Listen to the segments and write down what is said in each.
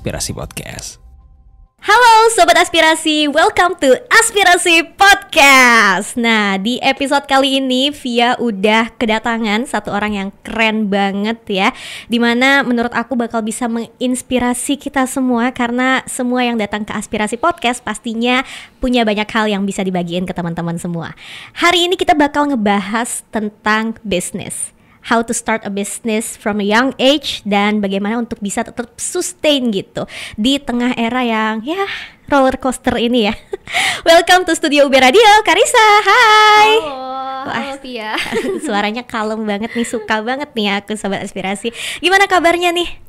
Aspirasi Podcast. Halo Sobat Aspirasi, welcome to Aspirasi Podcast. Nah, di episode kali ini Via udah kedatangan satu orang yang keren banget ya, dimana menurut aku bakal bisa menginspirasi kita semua. Karena semua yang datang ke Aspirasi Podcast pastinya punya banyak hal yang bisa dibagiin ke teman-teman semua. Hari ini kita bakal ngebahas tentang bisnis, how to start a business from a young age, dan bagaimana untuk bisa tetap sustain gitu di tengah era yang ya roller coaster ini ya. Welcome to Studio UB Radio, Karissa. Hai. Halo Pia. Suaranya kalem banget nih, suka banget nih aku Sobat Aspirasi. Gimana kabarnya nih?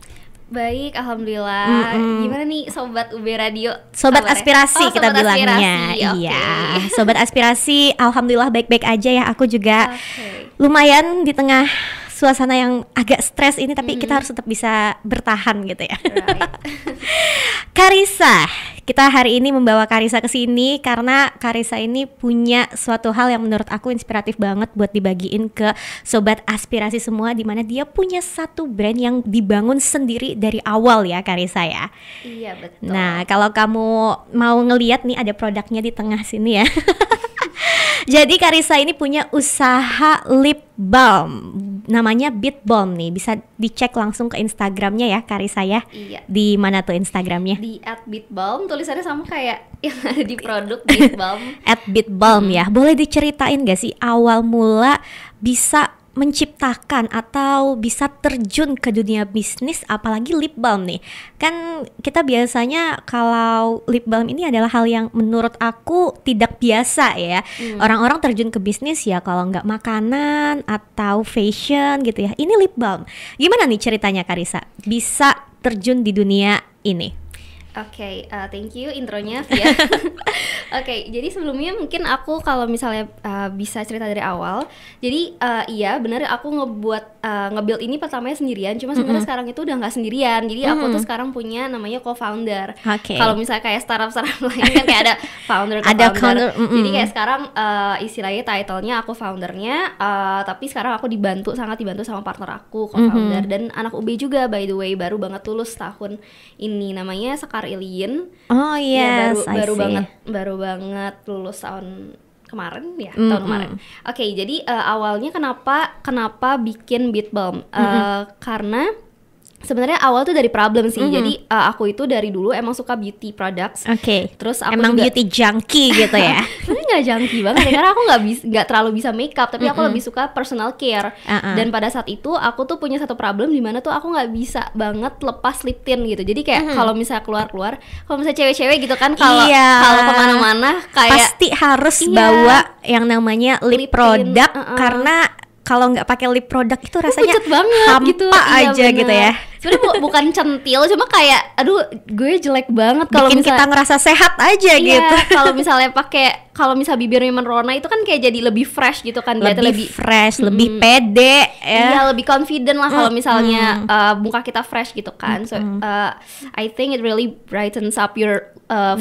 Baik, alhamdulillah. Gimana nih Sobat UB Radio? Sobat kabarnya? Aspirasi kita Sobat bilangnya. Aspirasi. Iya. Okay. Sobat Aspirasi, alhamdulillah baik-baik aja ya. Aku juga lumayan di tengah suasana yang agak stres ini, tapi kita harus tetap bisa bertahan gitu ya. Right. Karissa, kita hari ini membawa Karissa ke sini karena Karissa ini punya suatu hal yang menurut aku inspiratif banget buat dibagiin ke Sobat Aspirasi semua, di mana dia punya satu brand yang dibangun sendiri dari awal ya Karissa ya. Iya betul. Nah, kalau kamu mau ngeliat nih ada produknya di tengah sini ya. Jadi Karissa ini punya usaha lip balm, namanya Beat Balm nih. Bisa dicek langsung ke Instagramnya ya Karissa ya. Iya. Di mana tuh Instagramnya? Di @beatbalm, tulisannya sama kayak yang ada di produk Beatbalm. @beatbalm ya. Boleh diceritain gak sih awal mula bisa menciptakan atau bisa terjun ke dunia bisnis, apalagi lip balm nih? Kan kita biasanya kalau lip balm ini adalah hal yang menurut aku tidak biasa ya. Orang-orang terjun ke bisnis ya kalau nggak makanan atau fashion gitu ya. Ini lip balm. Gimana nih ceritanya Karissa bisa terjun di dunia ini? Oke, thank you intronya Via. Oke, jadi sebelumnya mungkin aku kalau misalnya bisa cerita dari awal. Jadi iya benar aku nge-build ini pertamanya sendirian. Cuma sebenarnya sekarang itu udah nggak sendirian. Jadi aku tuh sekarang punya namanya co-founder. Kalau misalnya kayak startup lain kan kayak ada founder, co-founder. Jadi kayak sekarang istilahnya title-nya aku foundernya. Tapi sekarang aku sangat dibantu sama partner aku, co-founder dan anak UB juga by the way, baru banget lulus tahun ini, namanya Sekar Ilien. Oh yes, ya, baru banget lulus tahun kemarin ya, tahun kemarin. Oke, jadi awalnya kenapa bikin Beat Balm? Karena sebenarnya awal tuh dari problem sih. Jadi aku itu dari dulu emang suka beauty products. Oke. Terus aku emang juga beauty junkie gitu ya. sebenarnya nggak junkie banget ya, karena aku nggak terlalu bisa makeup, tapi aku lebih suka personal care. Dan pada saat itu aku tuh punya satu problem di mana tuh aku nggak bisa banget lepas lip tint gitu. Jadi kayak kalau misalnya keluar, kalau misalnya cewek-cewek gitu kan, kalau kemana-mana kayak pasti harus bawa yang namanya lip product, karena kalau nggak pakai lip product itu rasanya pucet banget hampa gitu. aja iya, gitu ya. Sebenarnya bukan centil, cuma kayak aduh gue jelek banget kalau bikin kita ngerasa sehat aja gitu. Kalau misalnya kalau misal bibirnya merona itu kan kayak jadi lebih fresh gitu kan, lebih fresh, lebih pede ya. Iya, lebih confident lah kalau misalnya muka kita fresh gitu kan. So I think it really brightens up your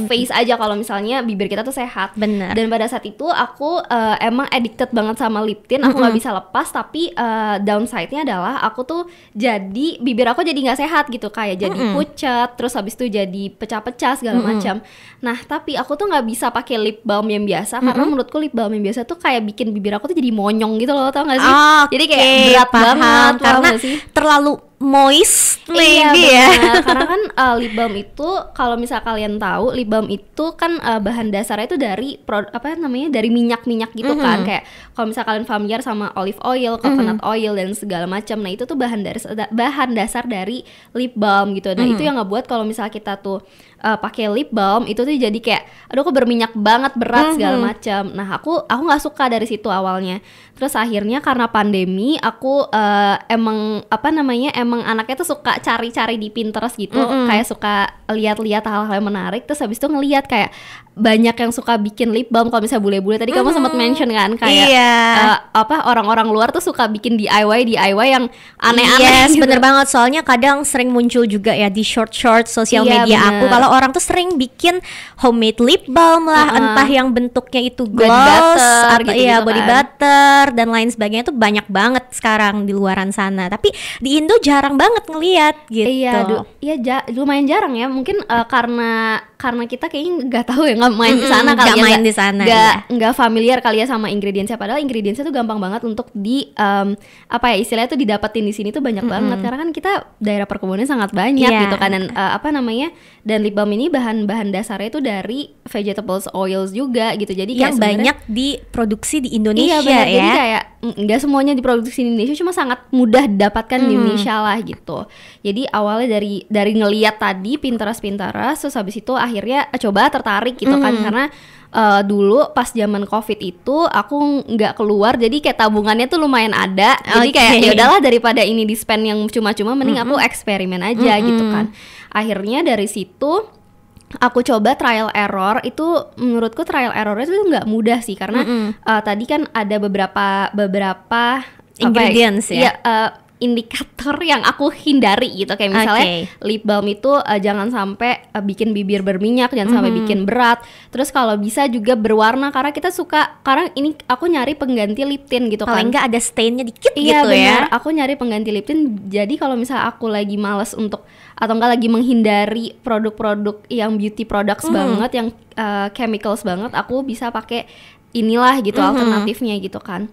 face aja kalau misalnya bibir kita tuh sehat. Bener. Dan pada saat itu aku emang addicted banget sama lip tint, aku nggak bisa lepas. Tapi downside-nya adalah aku tuh jadi bibir aku jadi nggak sehat gitu, kayak jadi pucat, terus habis itu jadi pecah-pecah segala macam. Nah tapi aku tuh nggak bisa pakai lip balm yang biasa, karena menurutku lip balm yang biasa tuh kayak bikin bibir aku tuh jadi monyong gitu loh, tau nggak sih? Jadi kayak berat banget karena terlalu moist maybe ya. Karena kan lip balm itu kalau misal kalian tahu, lip balm itu kan bahan dasarnya itu dari dari minyak-minyak gitu kan. Kayak kalau misal kalian familiar sama olive oil, coconut oil dan segala macam. Nah, itu tuh bahan dasar dari lip balm gitu. Nah, itu yang ngebuat kalau misal kita tuh pakai lip balm itu tuh jadi kayak aduh kok berminyak banget, berat segala macam. Nah, aku nggak suka dari situ awalnya. Terus akhirnya karena pandemi aku emang anaknya tuh suka cari-cari di Pinterest gitu, kayak suka lihat-lihat hal-hal yang menarik. Terus habis itu ngelihat kayak banyak yang suka bikin lip balm. Kalau misalnya bule-bule tadi kamu sempat mention kan kayak orang-orang luar tuh suka bikin DIY yang aneh-aneh. Yes, bener banget. Soalnya kadang sering muncul juga ya di short sosial media aku kalau orang tuh sering bikin homemade lip balm lah, entah yang bentuknya itu gloss atau body butter dan lain sebagainya. Tuh banyak banget sekarang di luaran sana. Tapi di Indo jarang banget ngelihat gitu. Iya, lumayan jarang ya. Mungkin karena kita kayaknya nggak tahu ya, nggak main di sana kali ya, di sana, nggak familiar kali ya sama ingredientsnya. Padahal ingredientsnya tuh gampang banget untuk istilahnya tuh didapetin di sini tuh banyak banget, karena kan kita daerah perkebunan sangat banyak gitu kan. Dan dan lip balm ini bahan dasarnya itu dari vegetables oils juga gitu. Jadi yang banyak diproduksi di Indonesia ya. Jadi kayak nggak semuanya diproduksi di Indonesia, cuma sangat mudah didapatkan di Indonesia lah gitu. Jadi awalnya dari ngeliat tadi Pinterest, terus habis itu akhirnya coba tertarik gitu kan, karena dulu pas zaman COVID itu aku nggak keluar, jadi kayak tabungannya tuh lumayan ada. Jadi kayak ya udahlah, daripada ini di spend yang cuma-cuma, mending aku eksperimen aja gitu kan. Akhirnya dari situ aku coba trial error. Itu menurutku trial errornya itu nggak mudah sih, karena tadi kan ada beberapa ingredients indikator yang aku hindari gitu, kayak misalnya lip balm itu jangan sampai bikin bibir berminyak, jangan sampai bikin berat. Terus kalau bisa juga berwarna, karena kita suka, karena ini aku nyari pengganti lip tint gitu paling kan. nggak ada stainnya dikit gitu ya. Aku nyari pengganti lip tint. Jadi kalau misalnya aku lagi males untuk atau enggak lagi menghindari produk-produk yang beauty products banget, yang chemicals banget, aku bisa pakai inilah gitu alternatifnya gitu kan.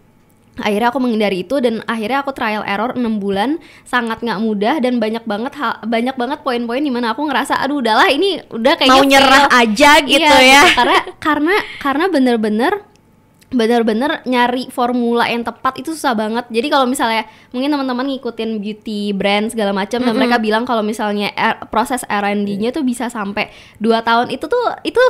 Akhirnya aku menghindari itu, dan akhirnya aku trial error 6 bulan, sangat nggak mudah, dan banyak banget poin-poin dimana aku ngerasa aduh udahlah, ini udah kayaknya mau nyerah aja gitu ya. Gitu. Karena bener-bener nyari formula yang tepat itu susah banget. Jadi kalau misalnya mungkin teman-teman ngikutin beauty brand segala macam, dan mereka bilang kalau misalnya proses R&D-nya tuh bisa sampai 2 tahun, itu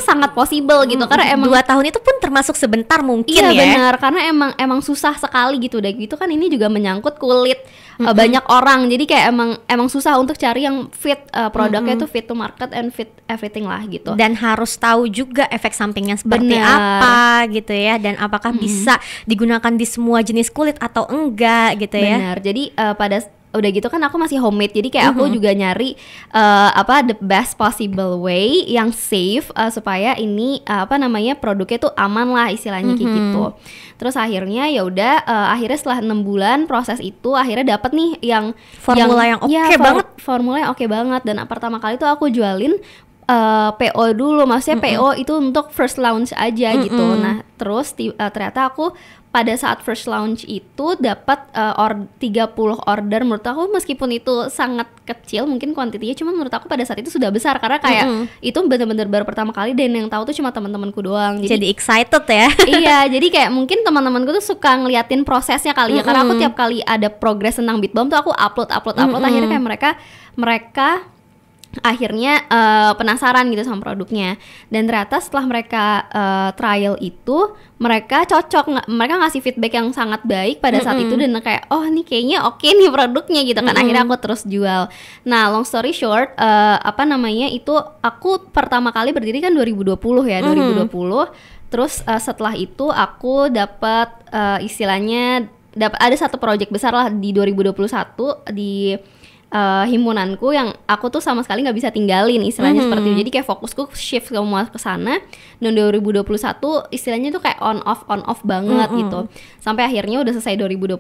sangat possible gitu, karena emang 2 tahun itu pun termasuk sebentar mungkin ya. Iya benar, karena emang susah sekali gitu. Udah gitu kan ini juga menyangkut kulit banyak orang, jadi kayak emang susah untuk cari yang fit produknya tuh fit to market and fit everything lah gitu. Dan harus tahu juga efek sampingnya seperti apa gitu ya, dan apakah bisa digunakan di semua jenis kulit atau enggak gitu ya. Benar. Jadi udah gitu kan aku masih homemade, jadi kayak aku juga nyari the best possible way yang safe, supaya ini produknya tuh aman lah istilahnya kayak gitu. Terus akhirnya ya udah, akhirnya setelah 6 bulan proses itu, akhirnya dapat nih yang formula yang oke banget. Formula yang oke banget. Dan pertama kali tuh aku jualin PO dulu, maksudnya PO itu untuk first launch aja gitu. Nah terus ternyata aku pada saat first launch itu dapat 30 order. Menurut aku meskipun itu sangat kecil mungkin kuantitinya, cuma menurut aku pada saat itu sudah besar, karena kayak itu benar-benar baru pertama kali, dan yang tahu tuh cuma teman-temanku doang. Jadi excited ya. Iya, jadi kayak mungkin teman-temanku tuh suka ngeliatin prosesnya kali ya, karena aku tiap kali ada progress tentang Beat Balm tuh aku upload. Akhirnya kayak mereka akhirnya penasaran gitu sama produknya. Dan ternyata setelah mereka trial itu, mereka cocok, mereka ngasih feedback yang sangat baik pada saat itu, dan kayak oh ini kayaknya oke nih produknya gitu kan. Akhirnya aku terus jual. Nah long story short, itu aku pertama kali berdiri kan 2020 ya, 2020. Terus setelah itu aku dapat ada satu project besar lah di 2021 di himpunanku, yang aku tuh sama sekali nggak bisa tinggalin istilahnya seperti itu. Jadi kayak fokusku shift semua ke sana, dan 2021 istilahnya tuh kayak on off banget gitu. Sampai akhirnya udah selesai 2021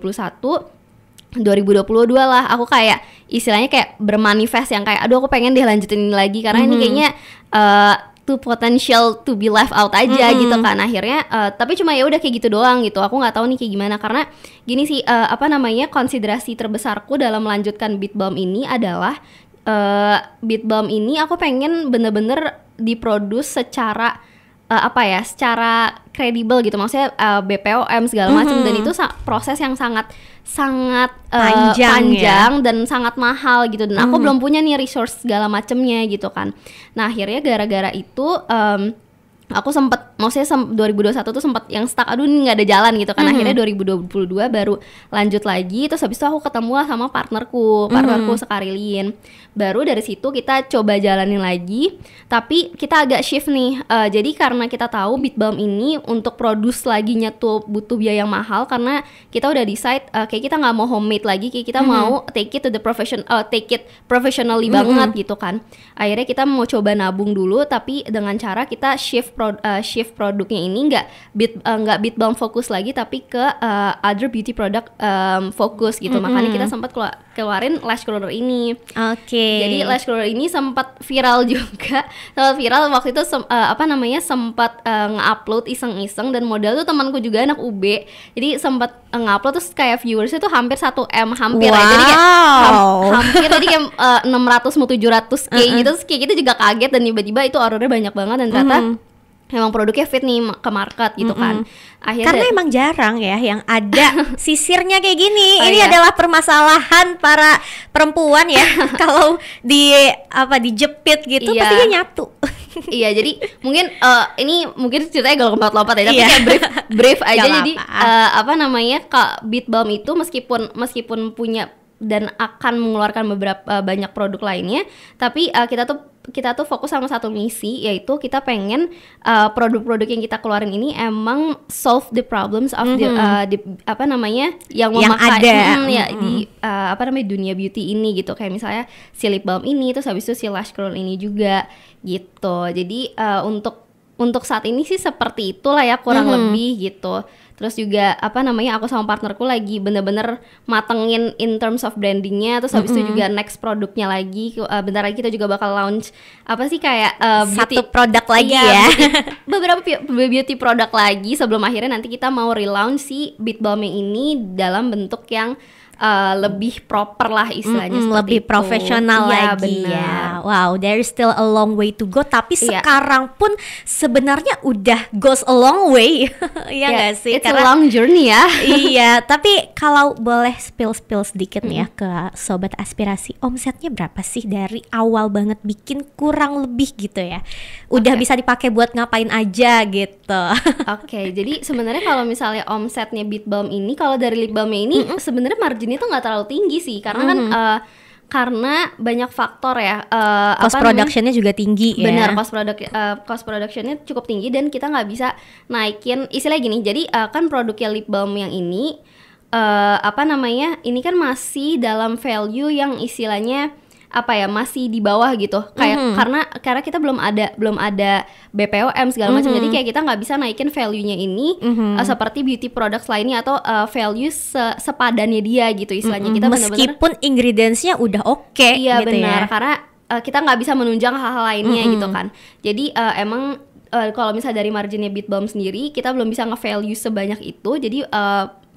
2022 lah aku kayak istilahnya kayak bermanifest yang kayak aduh aku pengen deh lanjutin ini lagi, karena ini kayaknya too potential to be left out aja gitu kan. Akhirnya tapi cuma ya udah kayak gitu doang gitu. Aku nggak tahu nih kayak gimana, karena gini sih konsiderasi terbesarku dalam melanjutkan Beat Balm ini adalah Beat Balm ini aku pengen bener-bener diproduce secara secara kredibel gitu, maksudnya BPOM segala macam, dan itu proses yang sangat panjang dan sangat mahal gitu, dan aku belum punya nih resource segala macemnya gitu kan. Nah akhirnya gara-gara itu aku sempet, maksudnya 2021 tuh sempet yang stuck, aduh ini nggak ada jalan gitu kan. Akhirnya 2022 baru lanjut lagi. Terus habis itu aku ketemu lah sama partnerku Sekarilin. Baru dari situ kita coba jalanin lagi, tapi kita agak shift nih. Jadi karena kita tahu Beat Balm ini untuk produce laginya tuh butuh biaya yang mahal, karena kita udah decide kayak kita nggak mau homemade lagi, kayak kita mau take it professionally banget gitu kan. Akhirnya kita mau coba nabung dulu, tapi dengan cara kita shift produknya ini nggak Beat Balm fokus lagi, tapi ke other beauty product fokus gitu. Makanya kita sempat keluarin lash curler ini. Oke. Jadi lash curler ini sempat viral juga. Sempat viral waktu itu sempat nge-upload iseng-iseng, dan modal tuh temanku juga anak UB. Jadi sempat nge-upload terus kayak viewersnya tuh hampir 1M hampir ya. Jadi kayak hampir tadi kayak 600 mau 700K gitu. Terus kayak kita juga kaget, dan tiba-tiba itu ordernya banyak banget, dan ternyata emang produknya fit nih ke market gitu kan. Akhirnya karena emang jarang ya yang ada sisirnya kayak gini. Oh, ini iya? adalah permasalahan para perempuan ya. Kalau dijepit gitu pastinya nyatu. Iya, jadi mungkin ini mungkin ceritanya gak lompat-lompat ya, tapi Iya. kayak brief aja. Gak Jadi Kak Beat Balm itu meskipun punya dan akan mengeluarkan beberapa banyak produk lainnya, tapi kita tuh fokus sama satu misi, yaitu kita pengen produk-produk yang kita keluarin ini emang solve the problems of yang memakai di dunia beauty ini gitu. Kayak misalnya si lip balm ini, terus habis itu si lash curl ini juga gitu. Jadi untuk saat ini sih seperti itulah ya kurang lebih gitu. Terus juga aku sama partnerku lagi bener-bener matengin in terms of brandingnya. Terus habis itu juga next produknya lagi, bentar lagi kita juga bakal launch satu produk lagi ya. Beberapa beauty produk lagi sebelum akhirnya nanti kita mau relaunch si Beat Balm ini dalam bentuk yang lebih proper lah istilahnya, lebih itu. Profesional Ya, lagi benar. ya. Wow, there is still a long way to go. Tapi sekarang pun sebenarnya udah goes a long way. Ya nggak sih? It's a long journey ya. Iya, tapi kalau boleh spill sedikit nih ya ke Sobat Aspirasi, omsetnya berapa sih dari awal banget bikin kurang lebih gitu ya? Udah bisa dipakai buat ngapain aja gitu. Oke, jadi sebenarnya kalau misalnya omsetnya Beat Balm ini, kalau dari lip balmnya ini sebenarnya marginnya tuh nggak terlalu tinggi sih, karena kan karena banyak faktor ya. Cost productionnya juga tinggi ya. Benar, cost productionnya cukup tinggi, dan kita nggak bisa naikin, istilah gini. Jadi kan produknya lip balm yang ini ini kan masih dalam value yang istilahnya masih di bawah gitu, kayak karena kita belum ada BPOM segala macam. Jadi kayak kita nggak bisa naikin value-nya ini seperti beauty products lainnya, atau value sepadannya dia gitu istilahnya. Kita benar-benar meskipun ingredients-nya udah oke iya gitu benar, ya. karena kita nggak bisa menunjang hal-hal lainnya gitu kan. Jadi emang kalau misalnya dari marginnya Beat Balm sendiri, kita belum bisa nge-value sebanyak itu. Jadi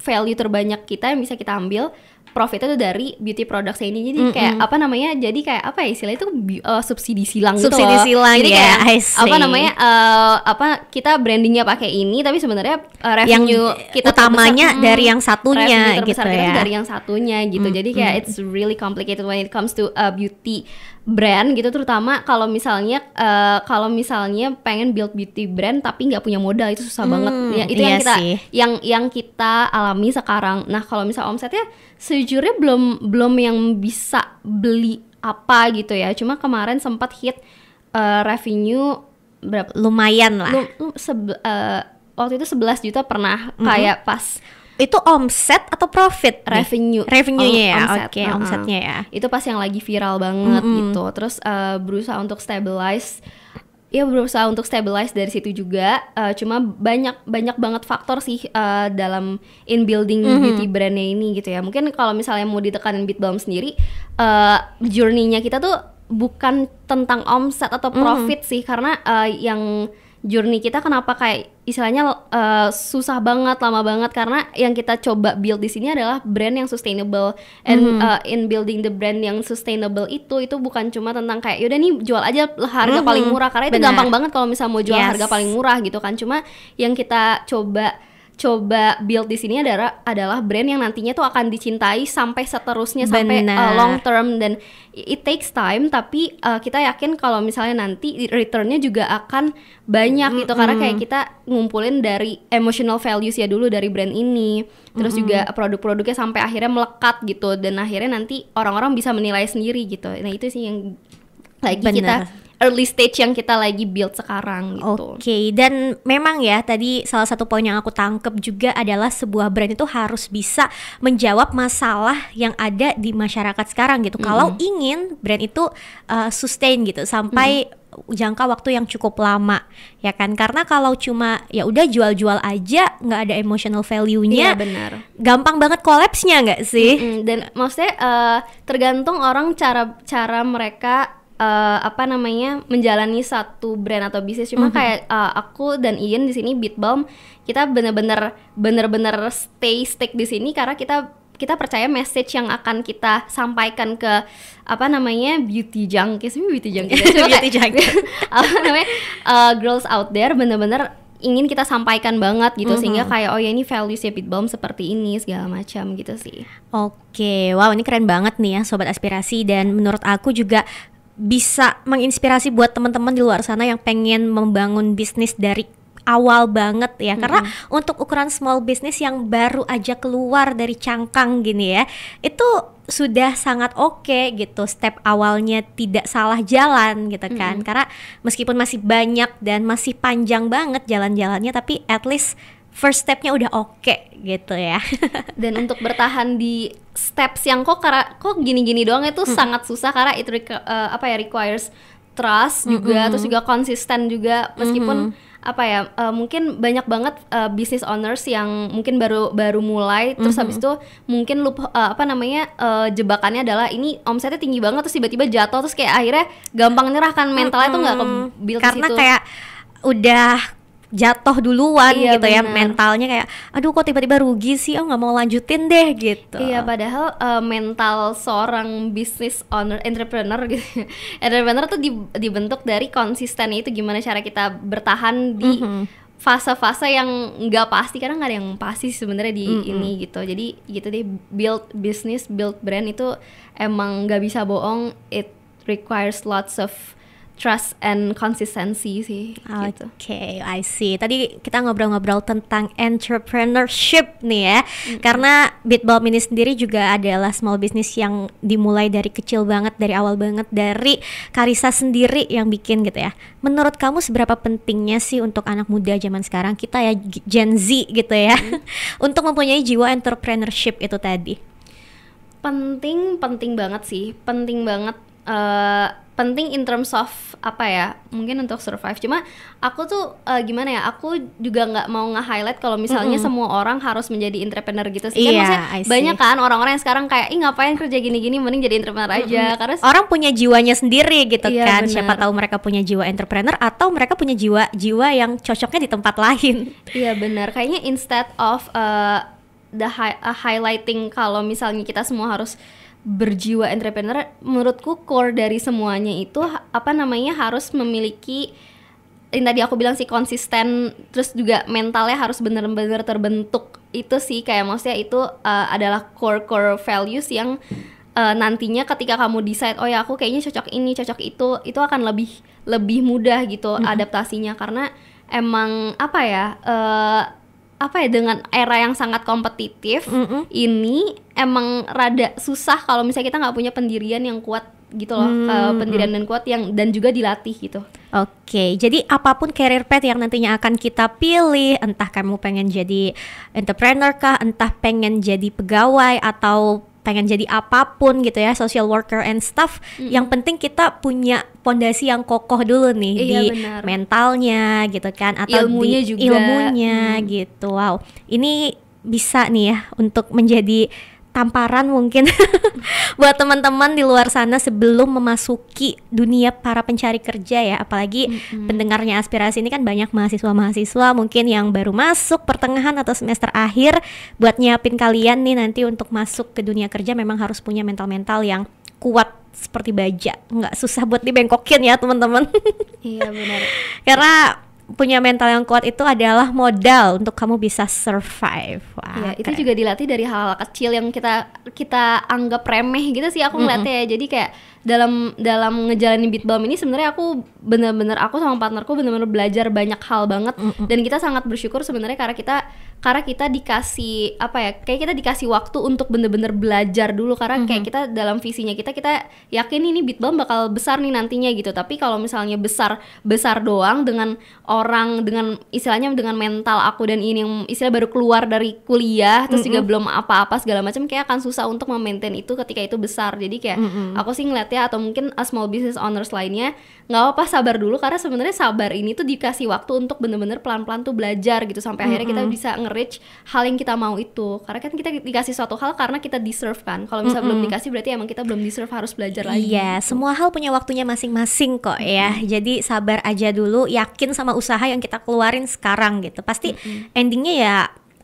value terbanyak kita yang bisa kita ambil profitnya tuh dari beauty products ini. Jadi kayak jadi kayak istilahnya itu subsidi silang gitu loh. Subsidi silang. Jadi ya, kayak kita brandingnya pakai ini, tapi sebenarnya revenue yang kita utamanya dari yang satunya revenue gitu terbesar kita tuh ya. dari yang satunya gitu. Jadi kayak it's really complicated when it comes to beauty brand gitu, terutama kalau misalnya pengen build beauty brand tapi nggak punya modal, itu susah banget ya. Itu yang kita alami sekarang. Nah, kalau misal omsetnya sejujurnya belum yang bisa beli apa gitu ya. Cuma kemarin sempat hit revenue berapa? Lumayan lah. Waktu itu 11 juta pernah, kayak pas. Itu omset atau profit? Revenue-nya ya. Oke, omsetnya ya. Itu pas yang lagi viral banget gitu. Terus berusaha untuk stabilize dari situ juga. Cuma banyak banget faktor sih dalam in building beauty brandnya ini gitu ya. Mungkin kalau misalnya mau ditekanin Beat Balm sendiri, journey-nya kita tuh bukan tentang omset atau profit sih, karena yang journey kita kenapa kayak istilahnya susah banget, lama banget, karena yang kita coba build di sini adalah brand yang sustainable. And in building the brand yang sustainable itu bukan cuma tentang kayak yaudah nih jual aja harga paling murah, karena itu gampang banget kalau misalnya mau jual harga paling murah gitu kan. Cuma yang kita coba coba build di sini adalah brand yang nantinya tuh akan dicintai sampai seterusnya, sampai long term, dan it takes time, tapi kita yakin kalau misalnya nanti returnnya juga akan banyak gitu, karena kayak kita ngumpulin dari emotional values ya dulu dari brand ini, terus juga produk-produknya sampai akhirnya melekat gitu, dan akhirnya nanti orang-orang bisa menilai sendiri gitu. Nah itu sih yang lagi kita early stage yang kita lagi build sekarang gitu. Oke, dan memang ya tadi salah satu poin yang aku tangkep juga adalah sebuah brand itu harus bisa menjawab masalah yang ada di masyarakat sekarang gitu. Kalau ingin brand itu sustain gitu sampai jangka waktu yang cukup lama, ya kan? Karena kalau cuma ya udah jual-jual aja nggak ada emotional value-nya, benar. Gampang banget collapse-nya nggak sih? Dan maksudnya tergantung orang cara mereka menjalani satu brand atau bisnis. Cuma kayak aku dan Ian di sini Beat Balm, kita bener-bener stick di sini karena kita percaya message yang akan kita sampaikan ke beauty junkies girls out there, bener-bener ingin kita sampaikan banget gitu, sehingga kayak oh ya ini values-nya Beat Balm seperti ini segala macam gitu sih. Oke, wow ini keren banget nih ya Sobat Aspirasi, dan menurut aku juga bisa menginspirasi buat teman-teman di luar sana yang pengen membangun bisnis dari awal banget ya. Karena untuk ukuran small business yang baru aja keluar dari cangkang gini ya, itu sudah sangat oke gitu. Step awalnya tidak salah jalan gitu kan. Karena meskipun masih banyak dan masih panjang banget jalan-jalannya, tapi at least first stepnya udah oke gitu ya. Dan untuk bertahan di steps yang kok gini-gini doang itu sangat susah, karena it requires trust juga, terus juga konsisten juga, meskipun mungkin banyak banget business owners yang mungkin baru mulai, terus habis itu mungkin jebakannya adalah ini omsetnya tinggi banget terus tiba-tiba jatuh, terus kayak akhirnya gampang nyerah kan, mentalnya tuh nggak ke-build karena situ. Kayak udah jatuh duluan gitu ya, mentalnya kayak aduh kok tiba-tiba rugi sih, nggak mau lanjutin deh gitu. Iya, padahal mental seorang business owner, entrepreneur gitu, entrepreneur tuh dibentuk dari konsisten. Itu gimana cara kita bertahan di fase-fase yang nggak pasti, karena nggak ada yang pasti sebenarnya di ini gitu. Jadi gitu deh, build business, build brand itu emang nggak bisa bohong, it requires lots of trust and consistency sih. Oke, I see. Tadi kita ngobrol-ngobrol tentang entrepreneurship nih ya. Karena Beat Balm ini sendiri juga adalah small business yang dimulai dari kecil banget, dari awal banget, dari Karissa sendiri yang bikin gitu ya. Menurut kamu seberapa pentingnya sih untuk anak muda zaman sekarang, kita ya Gen Z gitu ya, untuk mempunyai jiwa entrepreneurship itu tadi? Penting banget sih, penting banget. Penting in terms of mungkin untuk survive. Cuma aku tuh aku juga nggak mau nge-highlight kalau misalnya semua orang harus menjadi entrepreneur gitu sih. Kan maksudnya banyak kan orang-orang yang sekarang kayak ngapain kerja gini-gini, mending jadi entrepreneur aja. Karena orang punya jiwanya sendiri gitu kan. Bener. Siapa tahu mereka punya jiwa entrepreneur atau mereka punya jiwa yang cocoknya di tempat lain. Iya benar. Kayaknya instead of highlighting kalau misalnya kita semua harus berjiwa entrepreneur, menurutku core dari semuanya itu harus memiliki yang tadi aku bilang sih, konsisten, terus juga mentalnya harus benar-benar terbentuk. Itu sih kayak maksudnya itu adalah core values yang nantinya ketika kamu decide oh ya aku kayaknya cocok ini, cocok itu akan lebih mudah gitu adaptasinya, karena emang dengan era yang sangat kompetitif ini emang rada susah kalau misalnya kita nggak punya pendirian yang kuat gitu loh, pendirian dan kuat dan juga dilatih gitu. Oke, jadi apapun career path yang nantinya akan kita pilih, entah kamu pengen jadi entrepreneur kah, entah pengen jadi pegawai atau pengen jadi apapun gitu ya, social worker and stuff, yang penting kita punya fondasi yang kokoh dulu nih di mentalnya gitu kan, atau ilmunya di juga. ilmunya gitu. Wow, ini bisa nih ya untuk menjadi tamparan mungkin buat teman-teman di luar sana sebelum memasuki dunia para pencari kerja ya, apalagi pendengarnya Aspirasi ini kan banyak mahasiswa-mahasiswa mungkin yang baru masuk pertengahan atau semester akhir. Buat nyiapin kalian nih nanti untuk masuk ke dunia kerja memang harus punya mental-mental yang kuat seperti baja, nggak susah buat dibengkokin ya teman-teman. Iya benar. Karena punya mental yang kuat itu adalah modal untuk kamu bisa survive. Wah, ya, itu juga dilatih dari hal-hal kecil yang kita anggap remeh gitu sih aku ngeliatnya ya. Jadi kayak dalam ngejalanin Beat Balm ini sebenarnya aku sama partnerku bener-bener belajar banyak hal banget, dan kita sangat bersyukur sebenarnya karena kita dikasih apa ya, kayak kita dikasih waktu untuk bener-bener belajar dulu, karena kayak kita dalam visinya kita yakin ini Beat Balm bakal besar nih nantinya gitu. Tapi kalau misalnya besar doang dengan orang dengan istilahnya dengan mental aku dan ini yang istilah baru keluar dari kuliah terus juga belum apa-apa segala macam, kayak akan susah untuk memaintain itu ketika itu besar. Jadi kayak aku sih ngeliatnya, atau mungkin small business owners lainnya, nggak apa-apa sabar dulu, karena sebenarnya sabar ini tuh dikasih waktu untuk bener-bener pelan-pelan tuh belajar gitu sampai akhirnya kita bisa nge-reach hal yang kita mau itu. Karena kan kita dikasih suatu hal karena kita deserve kan. Kalau misalnya belum dikasih berarti emang kita belum deserve, harus belajar lagi. Iya, gitu. semua hal punya waktunya masing-masing kok ya. Jadi sabar aja dulu, yakin sama usaha yang kita keluarin sekarang gitu. Pasti endingnya ya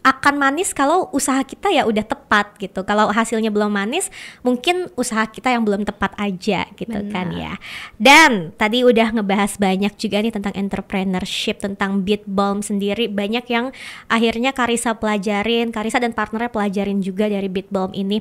akan manis kalau usaha kita ya udah tepat gitu. Kalau hasilnya belum manis, mungkin usaha kita yang belum tepat aja gitu. Benar. Kan ya. Dan tadi udah ngebahas banyak juga nih tentang entrepreneurship, tentang Beat Balm sendiri. Banyak yang akhirnya Karissa dan partnernya pelajarin juga dari Beat Balm ini.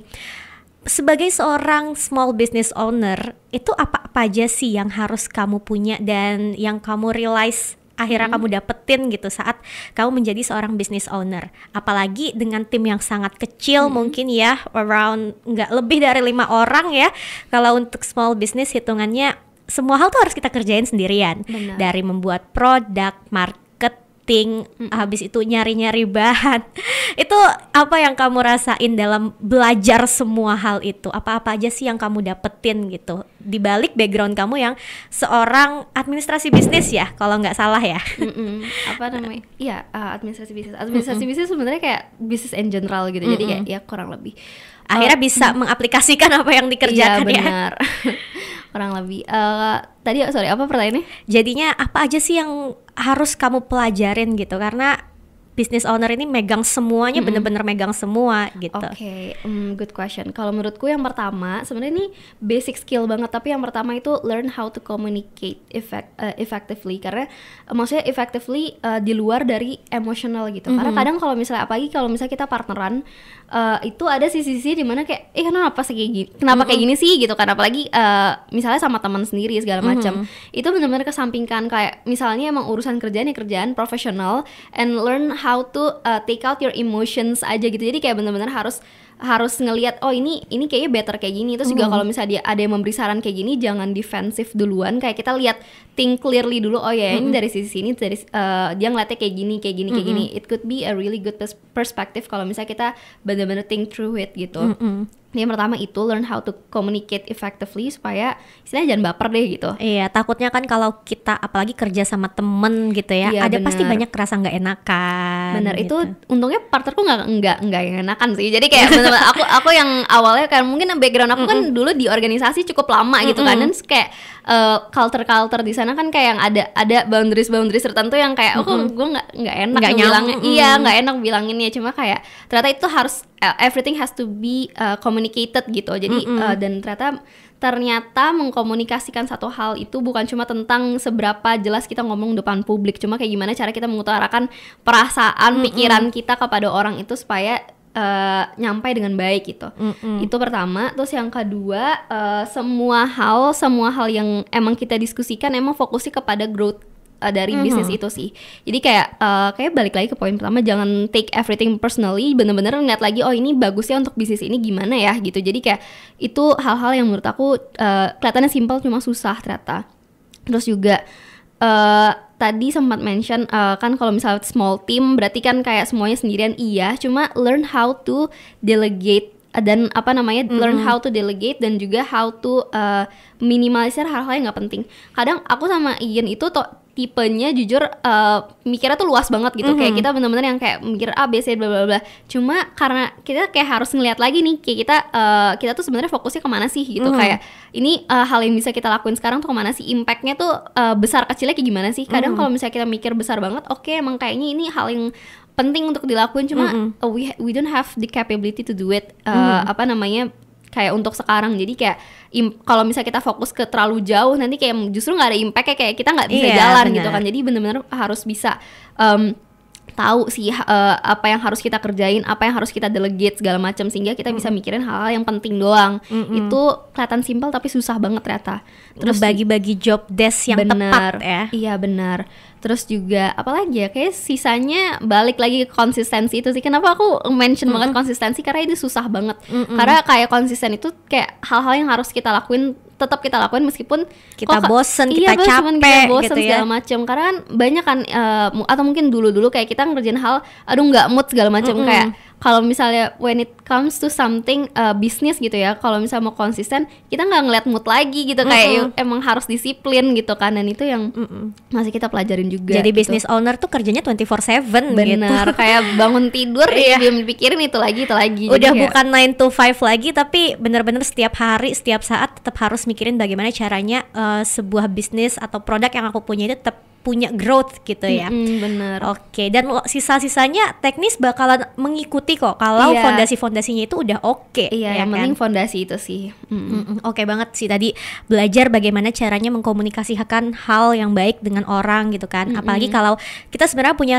Sebagai seorang small business owner, itu apa aja sih yang harus kamu punya dan yang kamu realize akhirnya kamu dapetin gitu saat kamu menjadi seorang business owner, apalagi dengan tim yang sangat kecil, mungkin ya around nggak lebih dari 5 orang ya. Kalau untuk small business hitungannya semua hal tuh harus kita kerjain sendirian. Benar. Dari membuat produk, marketing, habis itu nyari-nyari bahan. Itu apa yang kamu rasain dalam belajar semua hal itu? Apa-apa aja sih yang kamu dapetin gitu di balik background kamu yang seorang administrasi bisnis ya, kalau nggak salah ya? Apa namanya? Iya, administrasi bisnis sebenarnya kayak business in general gitu. Jadi kayak ya kurang lebih akhirnya bisa mengaplikasikan apa yang dikerjakan. Iya, benar. Kurang lebih. Tadi apa pertanyaannya? Jadinya apa aja sih yang harus kamu pelajarin gitu, karena business owner ini megang semuanya, bener-bener megang semua gitu. Oke, good question. Kalau menurutku yang pertama, sebenarnya ini basic skill banget, tapi yang pertama itu learn how to communicate effectively. Karena maksudnya effectively di luar dari emotional gitu. Karena kadang kalau misalnya, apalagi kalau misalnya kita partneran, itu ada sisi-sisi dimana kayak kenapa kayak gini sih gitu kan. Apalagi misalnya sama teman sendiri segala macam. Itu benar-benar kesampingkan, kayak misalnya emang urusan kerjaan ya kerjaan profesional, and learn how to take out your emotions aja gitu. Jadi kayak benar-benar harus ngelihat, oh ini kayaknya better kayak gini. Terus juga kalau misalnya dia ada yang memberi saran kayak gini, jangan defensif duluan. Kayak kita lihat, think clearly dulu. Oh ya, ini dari sisi ini, dia ngeliatnya kayak gini. It could be a really good perspective kalau misalnya kita benar-benar think through it gitu. Yang pertama itu learn how to communicate effectively, supaya istilahnya jangan baper deh gitu. Iya, takutnya kan kalau kita apalagi kerja sama temen gitu ya, ada pasti banyak kerasa nggak enakan. Bener, gitu. itu untungnya partnerku nggak enakan sih. Jadi kayak bener-bener aku yang awalnya kan mungkin background aku kan dulu di organisasi cukup lama gitu kan, dan kayak culture di sana kan kayak yang ada boundaries tertentu yang kayak gue nggak enak bilangnya. Iya, nggak enak bilanginnya, cuma kayak ternyata itu harus everything has to be communicated gitu. Jadi dan ternyata mengkomunikasikan satu hal itu bukan cuma tentang seberapa jelas kita ngomong depan publik, cuma kayak gimana cara kita mengutarakan perasaan, pikiran kita kepada orang itu supaya nyampai dengan baik gitu. Itu pertama. Terus yang kedua, semua hal yang emang kita diskusikan emang fokusnya kepada growth dari bisnis itu sih. Jadi kayak balik lagi ke poin pertama, jangan take everything personally, bener-bener ngeliat lagi, oh ini bagusnya untuk bisnis ini gimana ya gitu. Jadi kayak itu hal-hal yang menurut aku kelihatannya simpel cuma susah ternyata. Terus juga tadi sempat mention kan kalau misalnya small team berarti kan kayak semuanya sendirian, iya, cuma learn how to delegate dan learn how to delegate dan juga how to minimalisir hal-hal yang nggak penting. Kadang aku sama Ian itu tipenya jujur mikirnya tuh luas banget gitu. Kayak kita benar-benar yang kayak mikir A, B, C, bla bla bla. Cuma karena kita kayak harus ngeliat lagi nih, kayak kita tuh sebenarnya fokusnya kemana sih gitu. Kayak ini hal yang bisa kita lakuin sekarang tuh kemana sih, impactnya tuh besar kecilnya kayak gimana sih. Kadang kalau misalnya kita mikir besar banget, oke, emang kayaknya ini hal yang penting untuk dilakuin, cuma we don't have the capability to do it. kayak untuk sekarang. Jadi kayak kalau misalnya kita fokus ke terlalu jauh nanti kayak justru nggak ada impact, kayak kita nggak bisa jalan gitu kan. Jadi benar-benar harus bisa tahu sih apa yang harus kita kerjain, apa yang harus kita delegate segala macam, sehingga kita bisa mikirin hal-hal yang penting doang. Itu kelihatan simpel tapi susah banget ternyata. Terus bagi-bagi job desk yang tepat ya. Iya benar. Terus juga apalagi ya, kayak sisanya balik lagi ke konsistensi itu sih. Kenapa aku mention banget konsistensi, karena itu susah banget. Karena kayak konsisten itu kayak hal-hal yang harus kita lakuin, tetap kita lakuin meskipun kita bosen, kita capek kita bosen gitu ya, segala macam. Karena kan banyak kan atau mungkin dulu kayak kita ngerjain hal aduh nggak mood segala macam. Kayak kalau misalnya when it comes to something bisnis gitu ya, kalau misalnya mau konsisten kita nggak ngeliat mood lagi gitu. Kayak emang harus disiplin gitu kan, dan itu yang masih kita pelajarin juga. Jadi gitu. business owner tuh kerjanya 24/7 bener gitu. Kayak bangun tidur dia mikirin itu lagi Udah jadi bukan 9 to 5 lagi, tapi bener-bener setiap hari, setiap saat tetap harus mikirin bagaimana caranya sebuah bisnis atau produk yang aku punya itu tetap punya growth gitu ya. Bener. Oke, dan sisa-sisanya teknis bakalan mengikuti kok kalau fondasi-fondasinya itu udah oke. Iya, yang penting fondasi itu sih. Oke banget sih tadi belajar bagaimana caranya mengkomunikasikan hal yang baik dengan orang gitu kan. Apalagi kalau kita sebenarnya punya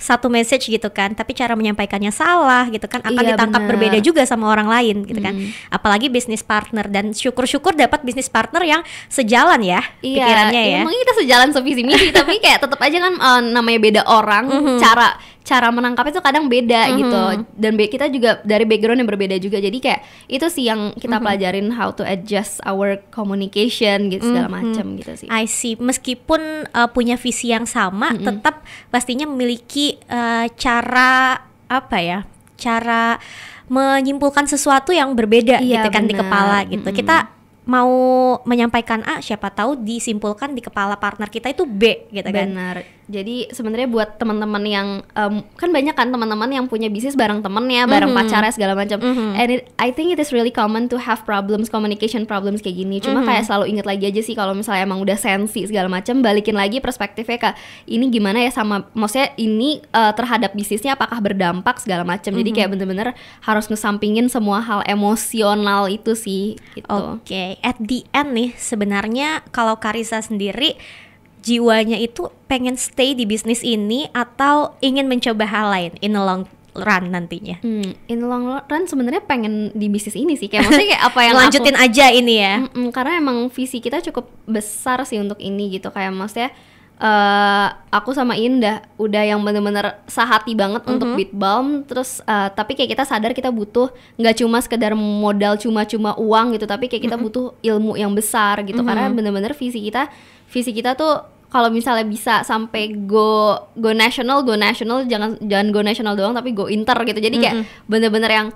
satu message gitu kan, tapi cara menyampaikannya salah gitu kan, akan ditangkap berbeda juga sama orang lain gitu kan. Apalagi bisnis partner, dan syukur-syukur dapat bisnis partner yang sejalan ya pikirannya ya. Emang kita sejalan visi misi tapi kayak tetap aja kan namanya beda orang, cara menangkap itu kadang beda gitu, dan kita juga dari background yang berbeda juga. Jadi kayak itu sih yang kita pelajarin, how to adjust our communication gitu segala macam gitu sih. I see. Meskipun punya visi yang sama, tetap pastinya memiliki cara cara menyimpulkan sesuatu yang berbeda gitu kan, di kepala gitu. Kita mau menyampaikan A, siapa tahu disimpulkan di kepala partner kita itu B gitu kan. Benar. Jadi sebenarnya buat teman-teman yang kan banyak kan teman-teman yang punya bisnis bareng temennya, bareng pacarnya segala macam. And I think it is really common to have communication problems kayak gini. Cuma kayak selalu ingat lagi aja sih, kalau misalnya emang udah sensi segala macam, balikin lagi perspektifnya ke ini gimana ya, sama maksudnya ini terhadap bisnisnya apakah berdampak segala macam. Jadi kayak bener-bener harus ngesampingin semua hal emosional itu sih gitu. Oke. At the end nih, sebenarnya kalau Karissa sendiri jiwanya itu pengen stay di bisnis ini atau ingin mencoba hal lain in the long run nantinya? In the long run sebenarnya pengen di bisnis ini sih, kayak maksudnya kayak apa yang lanjutin aja ini ya. Karena emang visi kita cukup besar sih untuk ini gitu. Kayak maksudnya aku sama Indah udah yang bener-bener sehati banget untuk Beat Balm. Terus tapi kayak kita sadar kita butuh nggak cuma sekedar modal cuma-cuma uang gitu, tapi kayak kita butuh ilmu yang besar gitu. Karena bener-bener visi kita tuh kalau misalnya bisa sampai go national, jangan go national doang tapi go inter gitu. Jadi kayak bener-bener yang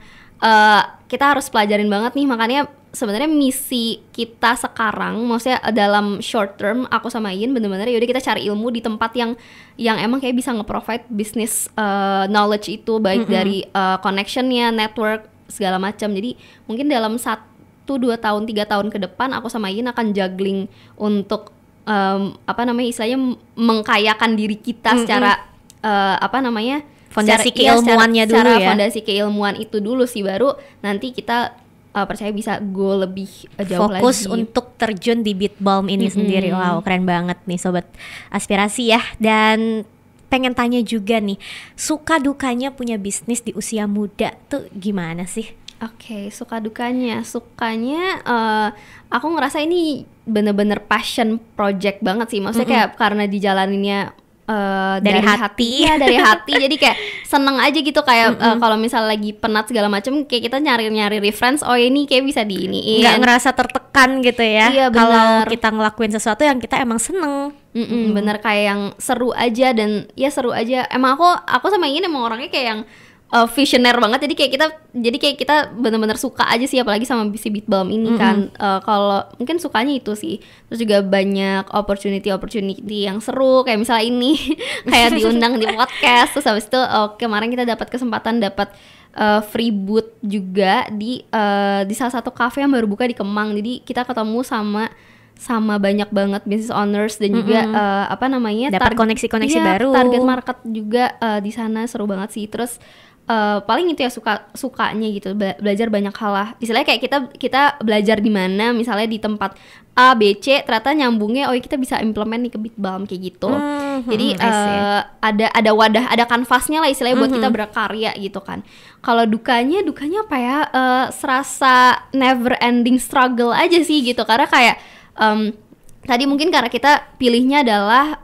kita harus pelajarin banget nih. Makanya sebenarnya misi kita sekarang, maksudnya dalam short term, aku sama Iin bener-bener yaudah kita cari ilmu di tempat yang emang kayak bisa nge-provide business knowledge itu, baik dari connectionnya, network segala macam. Jadi mungkin dalam 1, 2 tahun, 3 tahun ke depan aku sama Iin akan juggling untuk istilahnya mengkayakan diri kita secara fondasi keilmuannya dulu ya. Fondasi keilmuan itu dulu sih, baru nanti kita percaya bisa go lebih jauh lagi. Fokus untuk terjun di Beat Balm ini sendiri. Wow, keren banget nih Sobat Aspirasi ya. Dan pengen tanya juga nih, suka dukanya punya bisnis di usia muda tuh gimana sih? Oke, suka dukanya. Sukanya aku ngerasa ini bener-bener passion project banget sih. Maksudnya kayak karena dijalaninnya dari hati ya, dari hati. Jadi kayak seneng aja gitu, kayak kalau misal lagi penat segala macam, kayak kita nyari reference, oh ini kayak bisa di ini. Nggak ngerasa tertekan gitu ya. Iya, kalau kita ngelakuin sesuatu yang kita emang seneng. Bener, kayak yang seru aja. Dan ya seru aja. Emang aku sama Iin emang orangnya kayak yang visioner banget, jadi kayak kita benar-benar suka aja sih, apalagi sama si Beat Balm ini kan. Kalau mungkin sukanya itu sih. Terus juga banyak opportunity yang seru, kayak misalnya ini kayak diundang di podcast. Terus habis itu kemarin kita dapat kesempatan free booth juga di salah satu cafe yang baru buka di Kemang. Jadi kita ketemu sama banyak banget business owners dan juga dapat koneksi-koneksi baru, target market juga di sana, seru banget sih. Terus paling itu ya sukanya gitu, belajar banyak hal lah. Istilahnya kayak kita belajar di mana, misalnya di tempat A, B, C, ternyata nyambungnya kita bisa implement nih ke Bitbalm kayak gitu. Jadi ada wadah, ada kanvasnya lah istilahnya buat kita berkarya gitu kan. Kalau dukanya apa ya? Serasa never ending struggle aja sih gitu, karena kayak tadi mungkin karena kita pilihnya adalah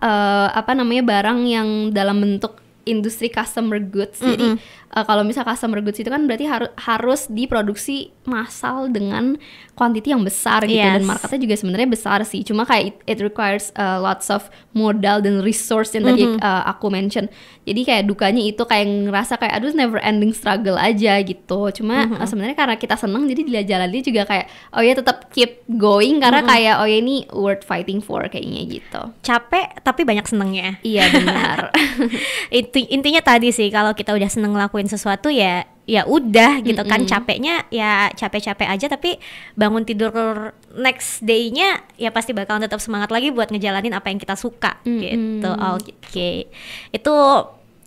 barang yang dalam bentuk industri customer goods. Jadi kalau misal customer goods itu kan berarti harus diproduksi massal dengan quantity yang besar gitu. Dan marketnya juga sebenarnya besar sih, cuma kayak it requires lots of modal dan resource yang tadi aku mention. Jadi kayak dukanya itu kayak ngerasa kayak aduh never ending struggle aja gitu. Cuma sebenarnya karena kita seneng, jadi jalannya juga kayak tetap keep going karena kayak ini worth fighting for kayaknya gitu. Capek tapi banyak senengnya. Iya benar. Intinya tadi sih, kalau kita udah seneng ngelakuin sesuatu ya udah gitu kan. Capeknya ya capek-capek aja, tapi bangun tidur next day-nya ya pasti bakalan tetap semangat lagi buat ngejalanin apa yang kita suka gitu. Oke. Itu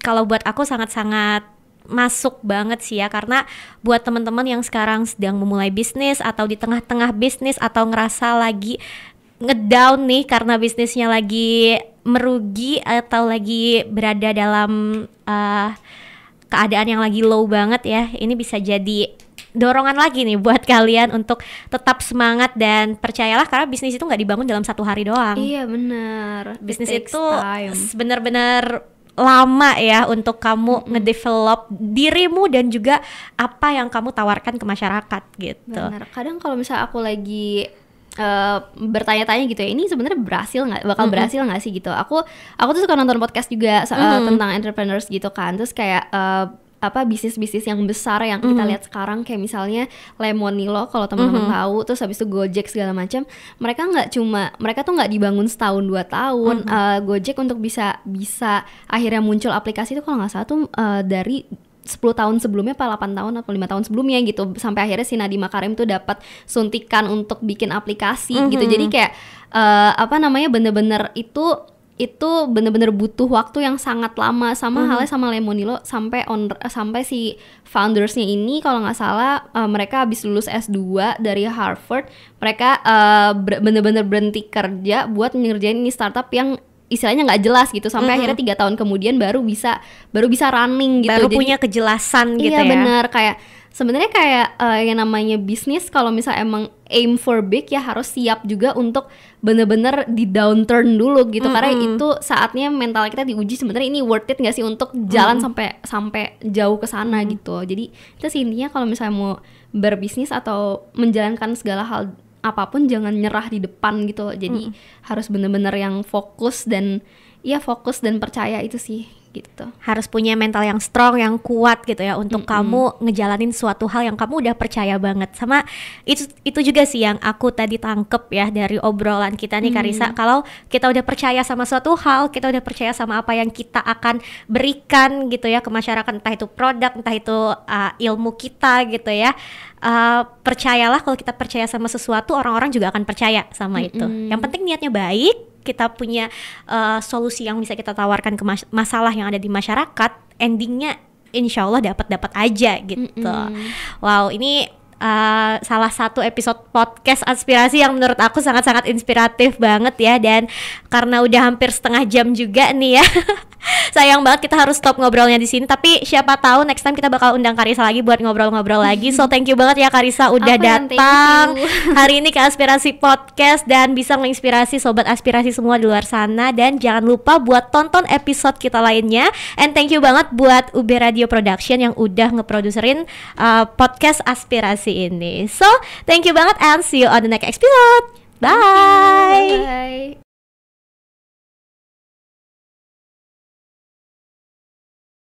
kalau buat aku sangat-sangat masuk banget sih ya, karena buat teman-teman yang sekarang sedang memulai bisnis atau di tengah-tengah bisnis atau ngerasa lagi ngedown nih karena bisnisnya lagi merugi atau lagi berada dalam keadaan yang lagi low banget ya, ini bisa jadi dorongan lagi nih buat kalian untuk tetap semangat. Dan percayalah, karena bisnis itu nggak dibangun dalam satu hari doang. Iya benar, bisnis itu benar-benar lama ya untuk kamu ngedevelop dirimu dan juga apa yang kamu tawarkan ke masyarakat gitu. Benar. Kadang kalau misalnya aku lagi bertanya-tanya gitu ya, ini sebenarnya bakal berhasil nggak sih gitu. Aku tuh suka nonton podcast juga tentang entrepreneurs gitu kan. Terus kayak bisnis-bisnis yang besar yang kita lihat sekarang, kayak misalnya Lemonilo kalau teman-teman tahu, terus habis itu Gojek segala macam. Mereka tuh nggak dibangun setahun 2 tahun. Gojek untuk bisa akhirnya muncul aplikasi itu kalau nggak salah tuh dari 10 tahun sebelumnya, 8 tahun atau 5 tahun sebelumnya gitu, sampai akhirnya si Nadiem Makarim tuh dapat suntikan untuk bikin aplikasi gitu. Jadi kayak bener-bener itu bener-bener butuh waktu yang sangat lama. Sama halnya sama Lemonilo, sampai si foundersnya ini kalau nggak salah mereka habis lulus S2 dari Harvard, mereka bener-bener berhenti kerja buat ngerjain ini startup yang istilahnya nggak jelas gitu, sampai akhirnya 3 tahun kemudian baru bisa running gitu, baru punya kejelasan gitu ya. Iya benar, kayak sebenarnya kayak yang namanya bisnis, kalau misalnya emang aim for big ya harus siap juga untuk bener-bener di downturn dulu gitu, karena itu saatnya mental kita diuji sebenarnya ini worth it nggak sih untuk jalan sampai jauh ke sana gitu. Jadi itu sih intinya, kalau misalnya mau berbisnis atau menjalankan segala hal apapun, jangan nyerah di depan gitu loh. Jadi harus bener-bener yang fokus dan percaya, itu sih gitu. Harus punya mental yang strong, yang kuat gitu ya, untuk kamu ngejalanin suatu hal yang kamu udah percaya banget. Sama itu juga sih yang aku tadi tangkep ya dari obrolan kita nih Karissa. Kalau kita udah percaya sama suatu hal, kita udah percaya sama apa yang kita akan berikan gitu ya ke masyarakat, entah itu produk, entah itu ilmu kita gitu ya. Percayalah, kalau kita percaya sama sesuatu, orang-orang juga akan percaya sama itu. Yang penting niatnya baik, kita punya solusi yang bisa kita tawarkan ke masalah yang ada di masyarakat, endingnya insya Allah dapat aja gitu. Wow, ini salah satu episode podcast Aspirasi yang menurut aku sangat-sangat inspiratif banget ya. Dan karena udah hampir setengah jam juga nih ya, sayang banget kita harus stop ngobrolnya di sini. Tapi siapa tahu next time kita bakal undang Karissa lagi buat ngobrol-ngobrol lagi. So thank you banget ya Karissa udah datang hari ini ke Aspirasi Podcast dan bisa menginspirasi sobat aspirasi semua di luar sana. Dan jangan lupa buat tonton episode kita lainnya. And thank you banget buat UB Radio Production yang udah ngeproduserin podcast Aspirasi ini. So thank you banget and see you on the next episode. Bye.